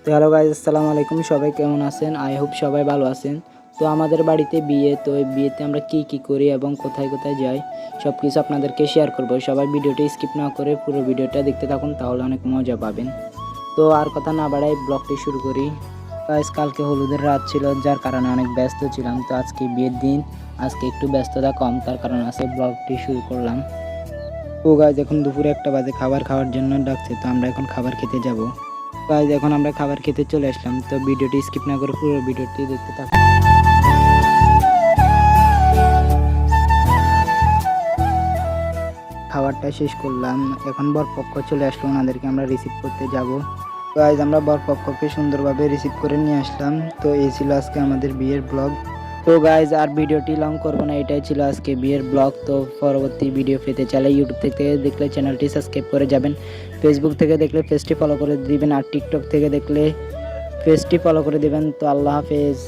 তো hello guys, আসসালামু আলাইকুম। সবাই কেমন আছেন? আই হোপ সবাই ভালো আছেন। তো আমাদের বাড়িতে বিয়ে, তো এই বিয়েতে আমরা কি করি এবং কোথায় কোথায় যাই সব কিছু আপনাদেরকে শেয়ার করব। সবাই ভিডিওটি স্কিপ না করে পুরো ভিডিওটা দেখতে থাকুন, তাহলে অনেক মজা পাবেন। তো আর কথা না বাড়াই ব্লগটি শুরু করি। গাইজ, কালকে হলুদের রাত ছিল, যার কারণে অনেক ব্যস্ত ছিলাম। তো আজকে বিয়ের দিন, আজকে একটু ব্যস্ততা কম, তার কারণে আজকে ব্লগটি শুরু করলাম। তো গাইজ, এখন দুপুরে 1টা বাজে, খাবার খাওয়ার জন্য ডাকছে। তো আমরা এখন খাবার খেতে যাব। গাইজ, এখন আমরা খাবার খেতে চলে আসলাম। তো ভিডিওটি স্কিপ না করে পুরো ভিডিওটি দেখতে থাকুন। খাবারটা শেষ করলাম, এখন বরপক্ষ চলে আসলো, ওনাদেরকে আমরা রিসিভ করতে যাব। গাইজ, আমরা বরপক্ষকে সুন্দরভাবে রিসিভ করে নিয়ে আসলাম। তো এই ছিল আজকে আমাদের বিয়ের ব্লগ। তো গাইজ, আর ভিডিওটি লং করবো না, এটাই ছিল আজকে বিয়ের ব্লগ। তো পরবর্তী ভিডিও পেতে চাইলে ইউটিউব থেকে দেখলে চ্যানেলটি সাবস্ক্রাইব করে যাবেন, ফেসবুক থেকে দেখলে পেজটি ফলো করে দিবেন, আর টিকটক থেকে দেখলে পেজটি ফলো করে দিবেন। তো আল্লাহ হাফেজ।